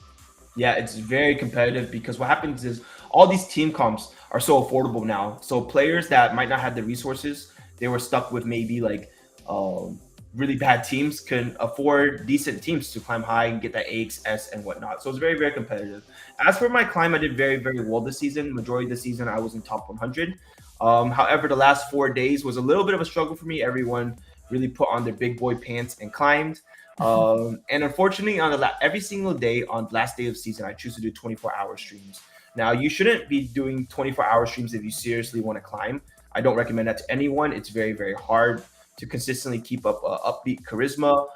Speaker 2: Yeah, it's very competitive because what happens is all these team comps are so affordable now. So players that might not have the resources, they were stuck with maybe like um, really bad teams can afford decent teams to climb high and get that AXS and whatnot. So it's very competitive. As for my climb, I did very well this season. Majority of the season, I was in top 100. However, the last 4 days was a little bit of a struggle for me. Everyone really put on their big boy pants and climbed. And unfortunately, on every single day on the last day of the season, I choose to do 24-hour streams. Now, you shouldn't be doing 24-hour streams if you seriously want to climb. I don't recommend that to anyone. It's very hard to consistently keep up upbeat charisma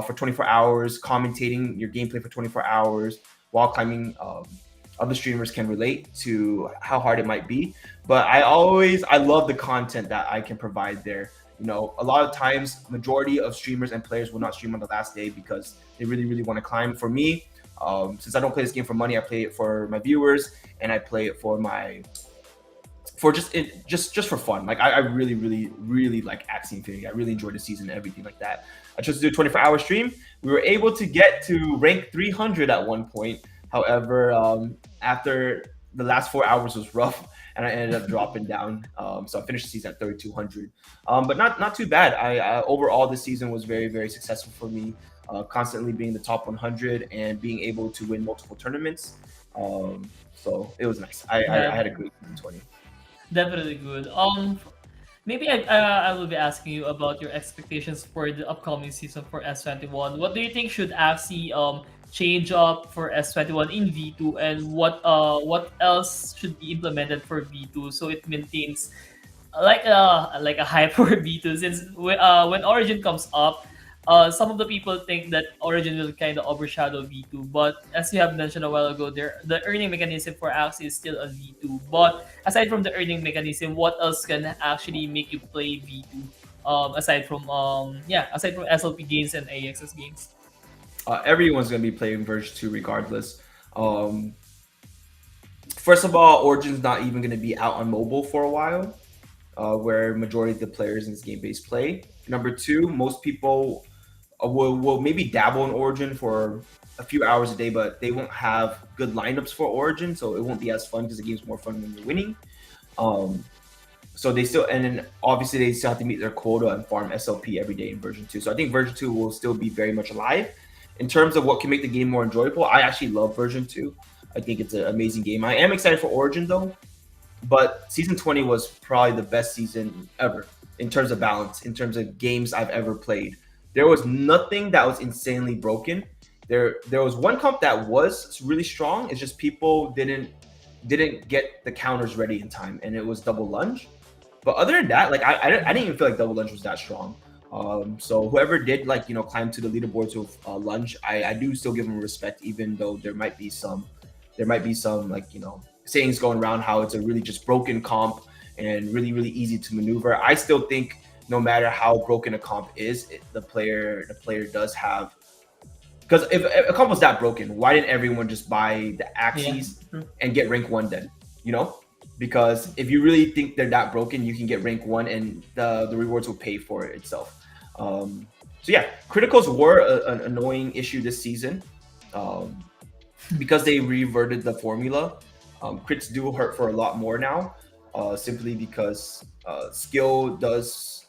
Speaker 2: for 24 hours, commentating your gameplay for 24 hours while climbing. Other streamers can relate to how hard it might be, but I love the content that I can provide there. A lot of times, majority of streamers and players will not stream on the last day because they really, really want to climb. For me, since I don't play this game for money, I play it for my viewers and I play it for my for just for fun. Like I really, really, really like Axie Infinity. I really enjoyed the season and everything like that. I chose to do a 24-hour stream. We were able to get to rank 300 at one point. However, after the last 4 hours was rough, and I ended up dropping down. So I finished the season at 3,200, but not too bad. I overall this season was very, very successful for me. Constantly being the top 100 and being able to win multiple tournaments. So it was nice. I
Speaker 1: Yeah,
Speaker 2: had a great season 20.
Speaker 1: definitely good. Maybe I will be asking you about your expectations for the upcoming season for S21. What do you think should Axie change up for S21 in V2, and what else should be implemented for V2 so it maintains like a hype for V2, since when Origin comes up, some of the people think that Origin will kind of overshadow V2, but as you have mentioned a while ago, the earning mechanism for Axie is still a V2. But aside from the earning mechanism, what else can actually make you play V2? Aside from SLP gains and AXS gains.
Speaker 2: Everyone's gonna be playing version 2 regardless. Um, First of all, Origin's not even gonna be out on mobile for a while, where majority of the players in this game base play. Number two, most people will maybe dabble in Origin for a few hours a day, but they won't have good lineups for Origin, so it won't be as fun because the game's more fun when you're winning. Um, so they still, and then obviously they still have to meet their quota and farm SLP every day in version 2. So I think version 2 will still be very much alive. In terms of what can make the game more enjoyable, I actually love version 2. I think it's an amazing game. I am excited for Origin though, but season 20 was probably the best season ever in terms of balance, in terms of games I've ever played. There was nothing that was insanely broken. There was one comp that was really strong. It's just people didn't get the counters ready in time, and it was double lunge. But other than that, like I didn't even feel like double lunge was that strong. So whoever did climb to the leaderboards with lunge, I do still give them respect, even though there might be some sayings going around how it's a really just broken comp and really, really easy to maneuver. I still think no matter how broken a comp is, the player does have, because if a comp was that broken, why didn't everyone just buy the
Speaker 1: Yeah.
Speaker 2: Axies and get rank 1 then? Because if you really think they're that broken, you can get rank 1 and the rewards will pay for it itself. So yeah, criticals were an annoying issue this season. Because they reverted the formula. Crits do hurt for a lot more now, simply because skill does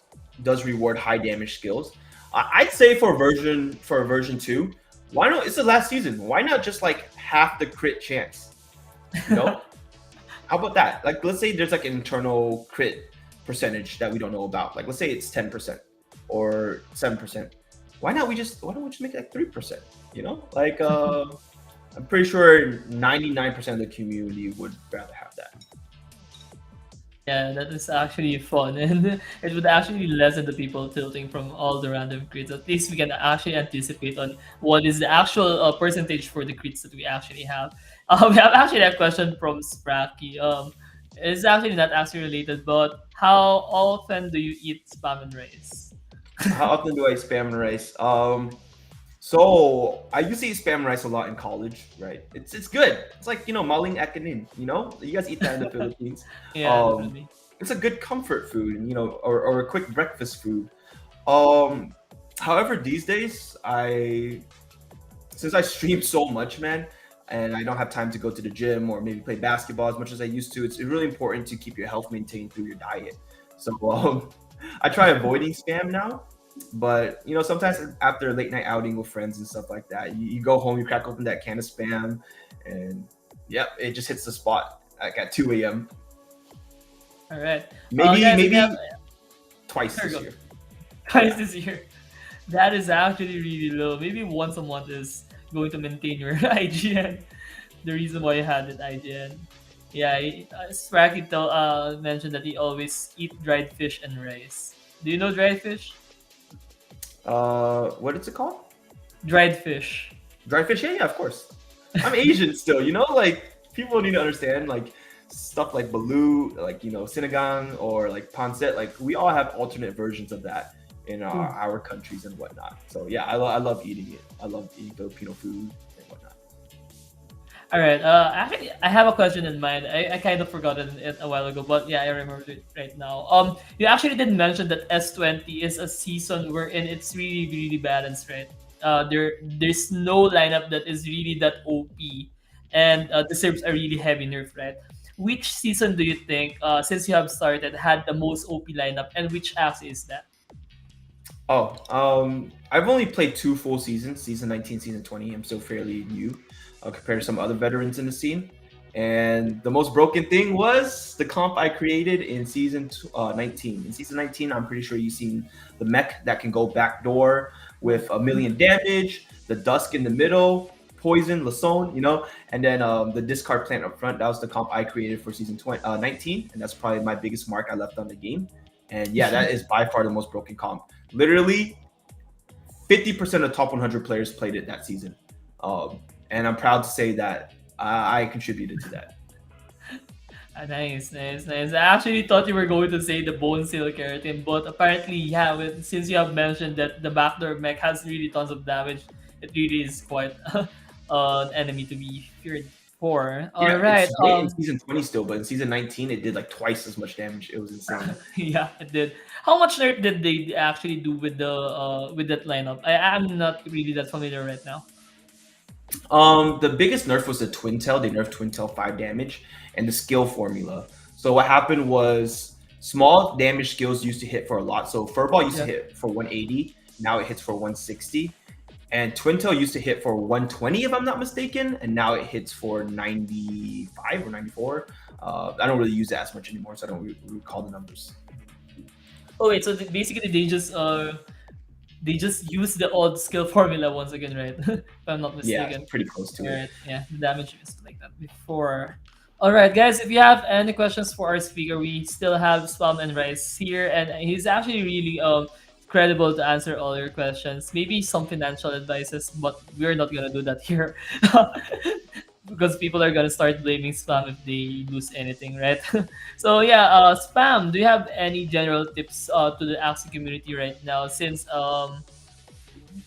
Speaker 2: reward high damage skills. I'd say for version 2, why not? It's the last season. Why not just like half the crit chance? How about that? Like, let's say there's like an internal crit percentage that we don't know about. Like, let's say it's 10% or 7%. Why don't we just make it like 3%? I'm pretty sure 99% of the community would rather have that.
Speaker 1: Yeah, that is actually fun, and it would actually lessen the people tilting from all the random crits. At least we can actually anticipate on what is the actual percentage for the crits that we actually have. We have actually a question from Spracky. It's actually not actually related, but how often do you eat spam and rice?
Speaker 2: How often do I spam and rice? So I used to eat spam rice a lot in college, right? It's good. It's like maling akanin. You guys eat that in the Philippines.
Speaker 1: Yeah,
Speaker 2: Um,
Speaker 1: definitely.
Speaker 2: it's a good comfort food, or a quick breakfast food. Um, However, these days since I stream so much, man, and I don't have time to go to the gym or maybe play basketball as much as I used to, it's really important to keep your health maintained through your diet. So I try avoiding spam now. But sometimes after a late night outing with friends and stuff like that, you go home, you crack open that can of spam, and yep, it just hits the spot like at 2 a.m.
Speaker 1: All right.
Speaker 2: Maybe
Speaker 1: Guys, we have
Speaker 2: twice
Speaker 1: there we
Speaker 2: this
Speaker 1: go.
Speaker 2: year.
Speaker 1: Twice
Speaker 2: Yeah.
Speaker 1: this year. That is actually really low. Maybe once a month is going to maintain your IGN. The reason why you had that IGN. Yeah, Spracky mentioned that he always eat dried fish and rice. Do you know dried fish?
Speaker 2: What is it called?
Speaker 1: Dried fish.
Speaker 2: Dry fish? Yeah, of course. I'm Asian still, like people need to understand. Like stuff like Baloo, like Sinigang or like Pancit. Like we all have alternate versions of that in our countries and whatnot. So yeah, I love eating it. I love eating Filipino food and whatnot.
Speaker 1: All right. Actually, I have a question in mind. I kind of forgot it a while ago, but yeah, I remember it right now. You actually did mention that S20 is a season wherein it's really really balanced, right? There's no lineup that is really that OP, and deserves a really heavy nerf, right? Which season do you think, since you have started, had the most OP lineup, and which axe is that?
Speaker 2: Oh, I've only played two full seasons, season 19, season 20. I'm still fairly new compared to some other veterans in the scene. And the most broken thing was the comp I created in season 19. In season 19, I'm pretty sure you've seen the mech that can go backdoor with a million damage, the dusk in the middle, poison, Lason, and then the discard plant up front. That was the comp I created for season 19, and that's probably my biggest mark I left on the game. And yeah, that is by far the most broken comp. Literally, 50% of top 100 players played it that season. And I'm proud to say that I contributed to that.
Speaker 1: Nice, nice, nice. I actually thought you were going to say the bone seal keratin, but apparently, yeah, since you have mentioned that the backdoor mech has really tons of damage, it really is quite an enemy to be feared for. All
Speaker 2: Yeah,
Speaker 1: right.
Speaker 2: it's great in season 20 still, but in season 19, it did like twice as much damage. It was insane.
Speaker 1: Yeah, it did. How much nerf did they actually do with that lineup? I'm not really that familiar right now.
Speaker 2: The biggest nerf was the Twin Tail. They nerfed Twin Tail 5 damage and the skill formula. So what happened was small damage skills used to hit for a lot. So Furball used to
Speaker 1: Yeah.
Speaker 2: hit for 180. Now it hits for 160. And Twin Tail used to hit for 120, if I'm not mistaken, and now it hits for 95 or 94. I don't really use that as much anymore, so I don't recall the numbers.
Speaker 1: Oh wait, so basically they just use the old skill formula once again, right? If I'm not
Speaker 2: Yeah,
Speaker 1: mistaken.
Speaker 2: pretty close to it.
Speaker 1: Right. Yeah, the damage is like that before. All right, guys. If you have any questions for our speaker, we still have Spam and Rice here, and he's actually really credible to answer all your questions. Maybe some financial advices, but we're not gonna do that here. Because people are gonna start blaming Spam if they lose anything, right? So yeah, Spam, do you have any general tips to the Axie community right now? Since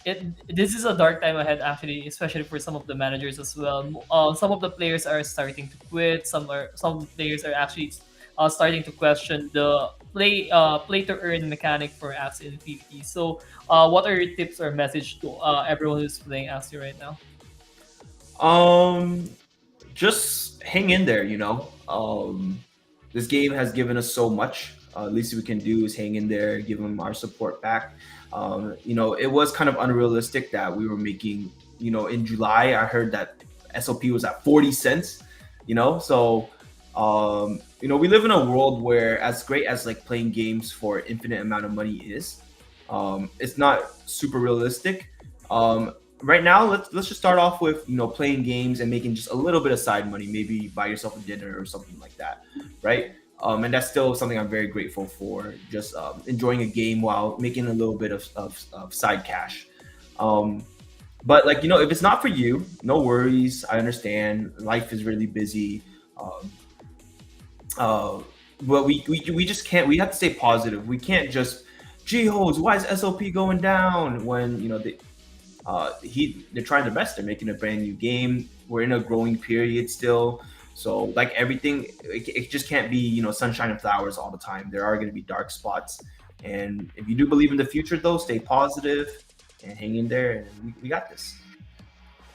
Speaker 1: it this is a dark time ahead actually, especially for some of the managers as well. Some of the players are starting to quit. Some players are actually starting to question the play to earn mechanic for Axie in PvP. So, what are your tips or message to everyone who's playing Axie right now?
Speaker 2: Um, just hang in there, this game has given us so much. Least we can do is hang in there, give them our support back. It was kind of unrealistic that we were making, in July, I heard that SOP was at 40 cents, so, we live in a world where as great as like playing games for infinite amount of money is, it's not super realistic. Right now, let's just start off with playing games and making just a little bit of side money, maybe buy yourself a dinner or something like that, right? And that's still something I'm very grateful for, just enjoying a game while making a little bit of side cash. But like if it's not for you, no worries. I understand life is really busy. um, uh, but we just can't. We have to stay positive. We can't just, gee, why is SOP going down when they're trying their best. They're making a brand new game. We're in a growing period still. So like everything, it just can't be sunshine and flowers all the time. There are going to be dark spots. And if you do believe in the future, though, stay positive and hang in there. And we got this.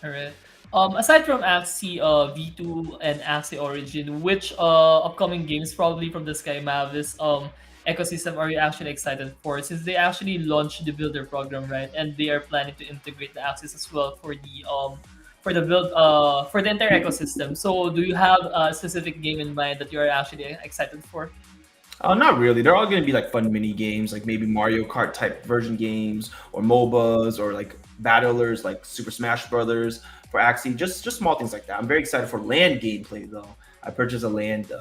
Speaker 1: All right. Aside from Axie V2 and Axie Origin, which upcoming games probably from the Sky Mavis ecosystem are you actually excited for? Since they actually launched the builder program, right, and they are planning to integrate the Axis as well for the build for the entire ecosystem. So, do you have a specific game in mind that you are actually excited for?
Speaker 2: Not really. They're all going to be like fun mini games, like maybe Mario Kart type version games, or MOBAs, or like battlers like Super Smash Brothers for Axie. Just small things like that. I'm very excited for land gameplay though. I purchased a land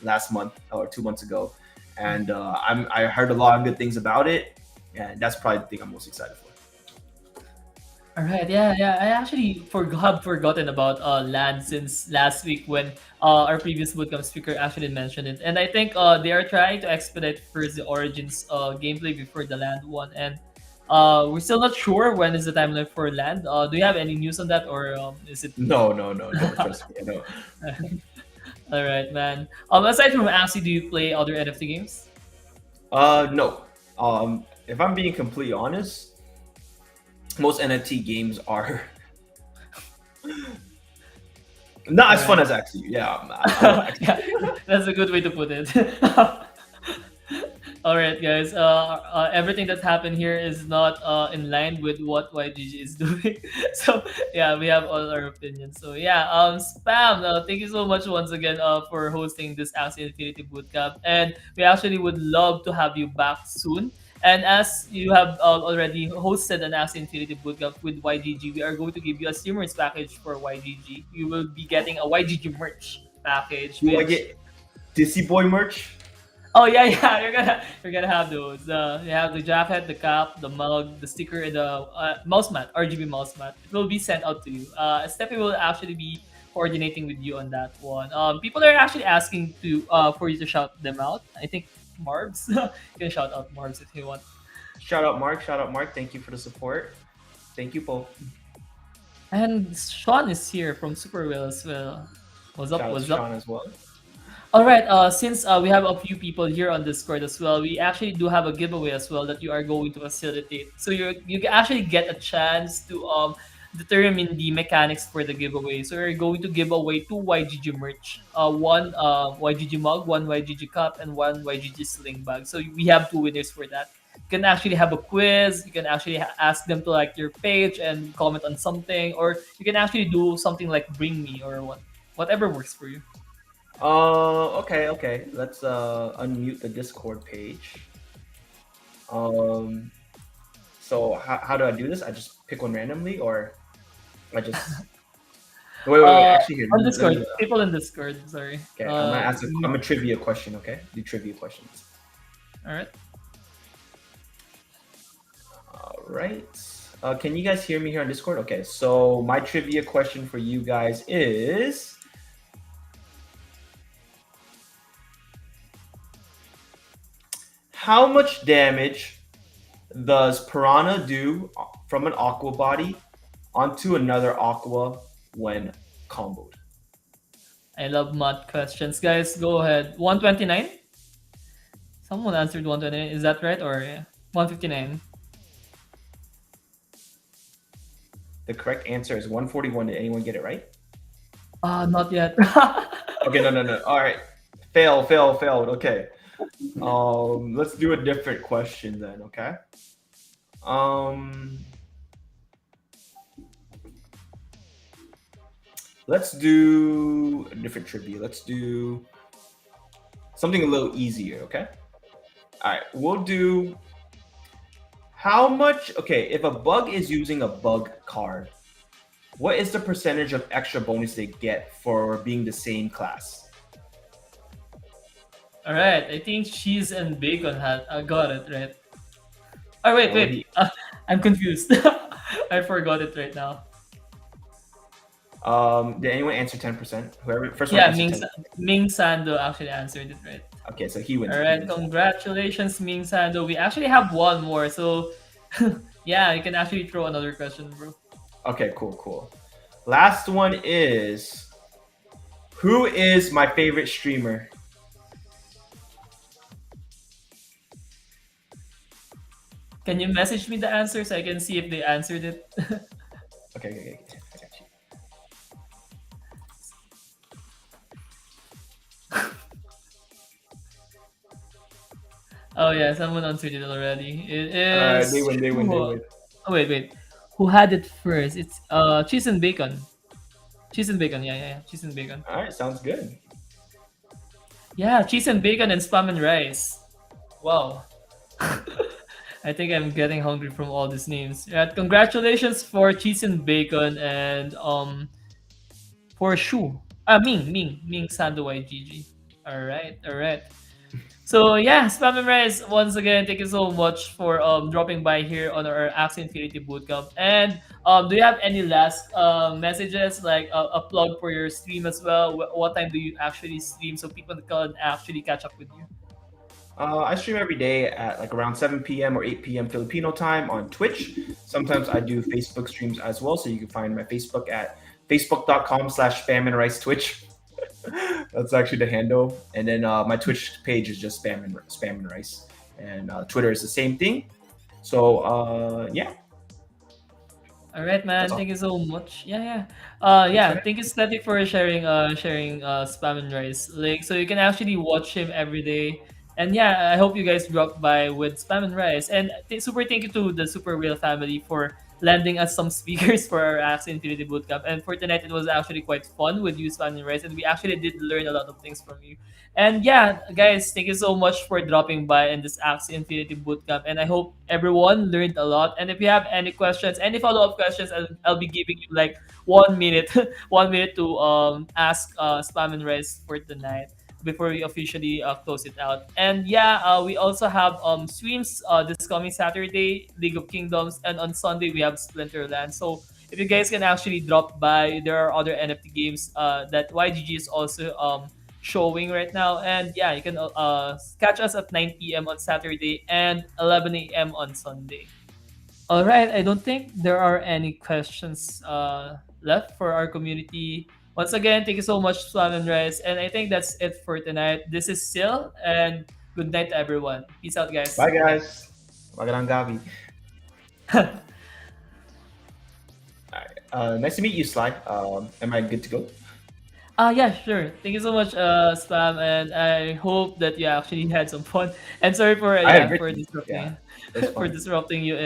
Speaker 2: last month or 2 months ago, and I heard a lot of good things about it, and that's probably the thing I'm most excited for.
Speaker 1: All right, yeah, yeah. I actually have forgotten about land since last week when our previous bootcamp speaker actually mentioned it, and I think they are trying to expedite first the Origins gameplay before the land one, and we're still not sure when is the timeline for land. Do you have any news on that, or is it?
Speaker 2: No, no, no. Don't trust me. No.
Speaker 1: All right, man. Aside from Axie, do you play other NFT games?
Speaker 2: No. If I'm being completely honest, most NFT games are not
Speaker 1: All
Speaker 2: as fun
Speaker 1: right.
Speaker 2: as Axie. Yeah, I love Axie.
Speaker 1: Yeah, that's a good way to put it. All right, guys. Everything that happened here is not in line with what YGG is doing. So yeah, we have all our opinions. So yeah, Spam. Thank you so much once again for hosting this Axie Infinity Bootcamp, and we actually would love to have you back soon. And as you have already hosted an Axie Infinity Bootcamp with YGG, we are going to give you a streamers package for YGG. You will be getting a YGG merch package,
Speaker 2: Do I
Speaker 1: which
Speaker 2: get Dizzy Boy merch?
Speaker 1: oh yeah, yeah, you're gonna have those. You have the jacket, the cap, the mug, the sticker, and the mouse mat, RGB mouse mat. It will be sent out to you. Steffi will actually be coordinating with you on that one. People are actually asking to for you to shout them out. I think Marbs, you can shout out Marbs if you want.
Speaker 2: Shout out Mark. Shout out Mark. Thank you for the support. Thank you, Paul.
Speaker 1: And Sean is here from Super Will as well. What's up?
Speaker 2: Shout out to
Speaker 1: What's up?
Speaker 2: Sean as well.
Speaker 1: All right. Since we have a few people here on Discord as well, we actually do have a giveaway as well that you are going to facilitate. So you can actually get a chance to determine the mechanics for the giveaway. So we're going to give away two YGG merch, one YGG mug, one YGG cup, and one YGG sling bag. So we have two winners for that. You can actually have a quiz. You can actually ask them to like your page and comment on something, or you can actually do something like bring me or whatever works for you.
Speaker 2: Okay, okay. Let's unmute the Discord page. Um, so how do I do this? I just pick one randomly, or I just wait.
Speaker 1: Uh,
Speaker 2: Actually, here,
Speaker 1: on
Speaker 2: let
Speaker 1: Discord,
Speaker 2: me.
Speaker 1: people in Discord. Sorry.
Speaker 2: Okay, I'm gonna ask. I'm a trivia question. Okay, do trivia questions.
Speaker 1: All right.
Speaker 2: All right. Can you guys hear me here on Discord? Okay, so my trivia question for you guys is: how much damage does Piranha do from an Aqua body onto another Aqua when comboed?
Speaker 1: I love math questions, guys. Go ahead. 129. Someone answered 129. Is that right or 159?
Speaker 2: The correct answer is 141. Did anyone get it right?
Speaker 1: Not yet.
Speaker 2: Okay, no, no, no. All right. Failed. Okay. Let's do a different question then, okay? Um, let's do a different trivia. Let's do something a little easier, okay? All right, we'll do how much, okay, if a bug is using a bug card, what is the percentage of extra bonus they get for being the same class?
Speaker 1: All right. I think cheese and bacon had. I got it right. Oh wait,
Speaker 2: Oh,
Speaker 1: wait. I'm confused. I forgot it right now.
Speaker 2: did anyone answer 10%? Whoever first one
Speaker 1: Yeah,
Speaker 2: answered 10.
Speaker 1: Ming Sando actually answered it right.
Speaker 2: Okay, so he wins.
Speaker 1: All
Speaker 2: He
Speaker 1: right,
Speaker 2: wins.
Speaker 1: congratulations, Ming Sando. We actually have one more, so yeah, you can actually throw another question, bro.
Speaker 2: Okay, cool. Last one is, who is my favorite streamer?
Speaker 1: Can you message me the answer so I can see if they answered it?
Speaker 2: Okay. I got you.
Speaker 1: Oh yeah, someone answered it already. It
Speaker 2: They
Speaker 1: is
Speaker 2: win.
Speaker 1: Oh wait. Who had it first? It's cheese and bacon. Cheese and bacon. Yeah. Cheese and bacon.
Speaker 2: All right, sounds good.
Speaker 1: Yeah, cheese and bacon and spam and rice. Wow. I think I'm getting hungry from all these names. Yeah, congratulations for cheese and bacon and for Shu. Ming Sando YGG. All right. So yeah, Spam and Rise, once again, thank you so much for dropping by here on our Axie Infinity Bootcamp. And do you have any last messages, like a plug for your stream as well? What time do you actually stream so people can actually catch up with you?
Speaker 2: I stream every day at like around 7 p.m. or 8 p.m. Filipino time on Twitch. Sometimes I do Facebook streams as well, so you can find my Facebook at facebook.com/spam and rice twitch. That's actually the handle. And then my Twitch page is just spam and rice, and Twitter is the same thing. So yeah,
Speaker 1: All right,
Speaker 2: that's
Speaker 1: man.
Speaker 2: all.
Speaker 1: Thank you so much. Yeah, yeah.
Speaker 2: Thanks for
Speaker 1: Yeah.
Speaker 2: that.
Speaker 1: Thank you, Static, for sharing Spam and Rice link, so you can actually watch him every day. And yeah, I hope you guys drop by with Spam and Rice. And super thank you to the Super Real family for lending us some speakers for our Axie Infinity Bootcamp. And for tonight, it was actually quite fun with you, Spam and Rice, and we actually did learn a lot of things from you. And yeah, guys, thank you so much for dropping by in this Axie Infinity Bootcamp. And I hope everyone learned a lot. And if you have any questions, any follow-up questions, I'll be giving you like 1 minute, 1 minute to ask Spam and Rice for tonight before we officially close it out. And yeah, we also have streams this coming Saturday, League of Kingdoms, and on Sunday we have Splinterland. So if you guys can actually drop by, there are other NFT games that YGG is also showing right now. And yeah, you can catch us at 9 p.m. on Saturday and 11 a.m. on Sunday. All right, I don't think there are any questions left for our community. Once again, thank you so much, Swan and Rice. And I think that's it for tonight. This is Sil, and good night to everyone. Peace out,
Speaker 2: Bye,
Speaker 1: guys.
Speaker 2: guys. Magandang gabi. Nice to meet you, Sly. Am I good to go?
Speaker 1: Yeah, sure. Thank you so much, Spam, and I hope that you actually had some fun. And sorry for
Speaker 2: I had
Speaker 1: yeah
Speaker 2: great
Speaker 1: for
Speaker 2: time. Yeah,
Speaker 1: disrupting
Speaker 2: it was
Speaker 1: for
Speaker 2: fun.
Speaker 1: disrupting you